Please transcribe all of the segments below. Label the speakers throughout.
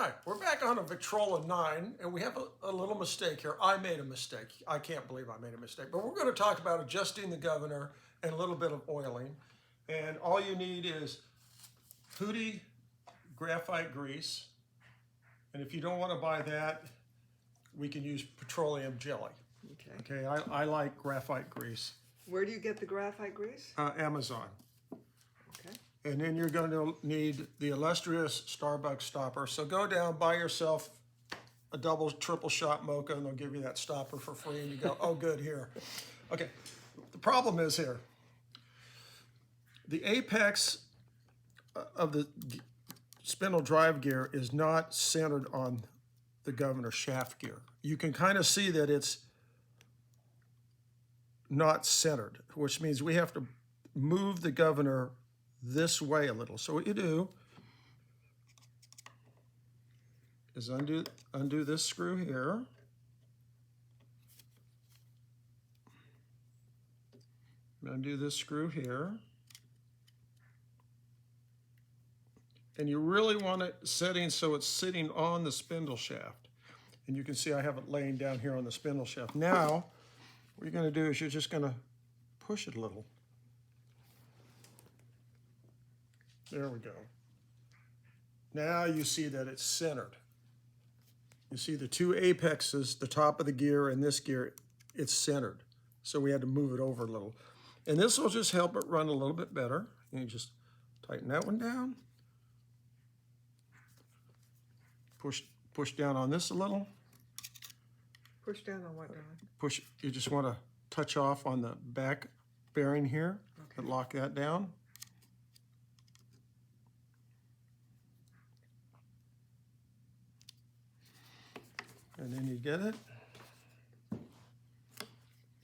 Speaker 1: Hi, we're back on a Victrola 9, and we have a little mistake here. I made a mistake. I can't believe I made a mistake. But we're going to talk about adjusting the governor and a little bit of oiling. And all you need is Hootie graphite grease. And if you don't want to buy that, we can use petroleum jelly.
Speaker 2: Okay.
Speaker 1: Okay, I like graphite grease.
Speaker 2: Where do you get the graphite grease?
Speaker 1: Amazon.
Speaker 2: Okay.
Speaker 1: And then you're going to need the illustrious Starbucks stopper. So go down, buy yourself a double, triple shot mocha, and they'll give you that stopper for free. And you go, oh, good, here. Okay, the problem is here. The apex of the spindle drive gear is not centered on the governor shaft gear. You can kind of see that it's not centered, which means we have to move the governor this way a little. So what you do is undo this screw here. Undo this screw here. And you really want it setting so it's sitting on the spindle shaft. And you can see I have it laying down here on the spindle shaft. Now, what you're going to do is you're just going to push it a little. There we go. Now you see that it's centered. You see the two apexes, the top of the gear and this gear, it's centered. So we had to move it over a little. And this will just help it run a little bit better. You just tighten that one down. Push down on this a little.
Speaker 2: Push down on what, Don?
Speaker 1: Push, you just want to touch off on the back bearing here and lock that down. And then you get it.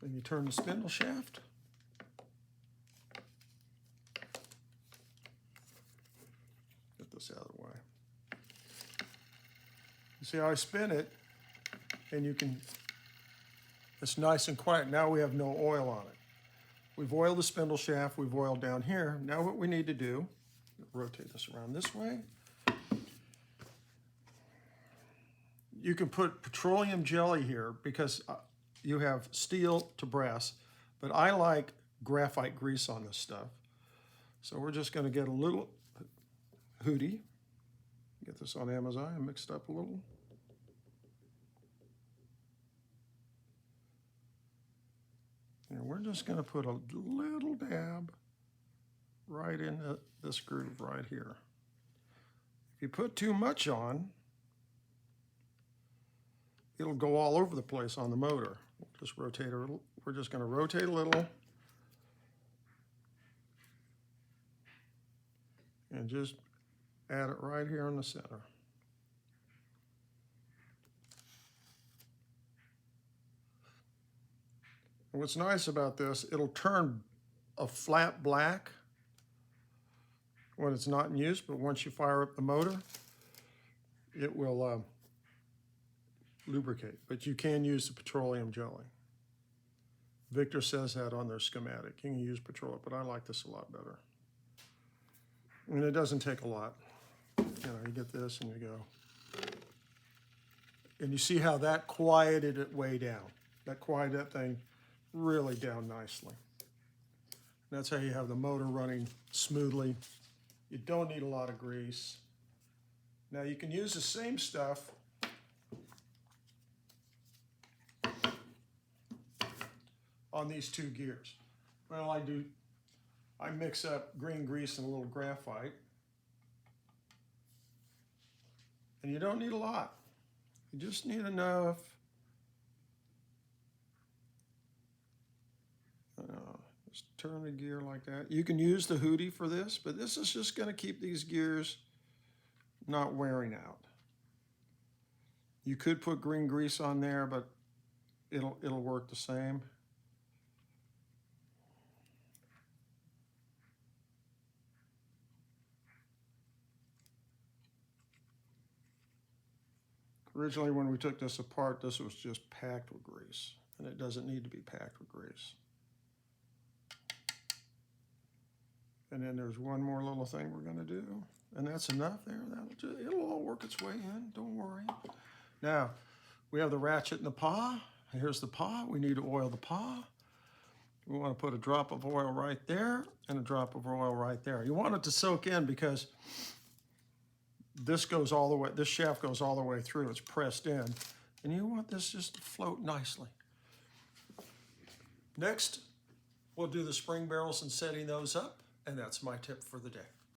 Speaker 1: Then you turn the spindle shaft. Get this out of the way. You see how I spin it, and you can, it's nice and quiet. Now we have no oil on it. We've oiled the spindle shaft, we've oiled down here. Now what we need to do, rotate this around this way. You can put petroleum jelly here because you have steel to brass, but I like graphite grease on this stuff. So we're just going to get a little Hootie. Get this on Amazon and mixed up a little. And we're just going to put a little dab right in this groove right here. If you put too much on, it'll go all over the place on the motor. We'll just rotate a little. We're just going to rotate a little and just add it right here in the center. And what's nice about this, it'll turn a flat black when it's not in use, but once you fire up the motor, it will lubricate. But you can use the petroleum jelly. Victor says that on their schematic. You can use petroleum, but I like this a lot better. And it doesn't take a lot. You know, you get this and you go. And you see how that quieted it way down. That quieted that thing really down nicely. And that's how you have the motor running smoothly. You don't need a lot of grease. Now you can use the same stuff on these two gears. Well, I mix up green grease and a little graphite. And you don't need a lot. You just need enough. Just turn the gear like that. You can use the Hootie for this, but this is just going to keep these gears not wearing out. You could put green grease on there, but it'll work the same. Originally, when we took this apart, this was just packed with grease, and it doesn't need to be packed with grease. And then there's one more little thing we're going to do, and that's enough there. It'll all work. work its way in, don't worry. Now, we have the ratchet and the paw. Here's the paw. We need to oil the paw. We want to put a drop of oil right there and a drop of oil right there. You want it to soak in because this goes all the way, this shaft goes all the way through. It's pressed in. And you want this just to float nicely. Next, we'll do the spring barrels and setting those up. And that's my tip for the day.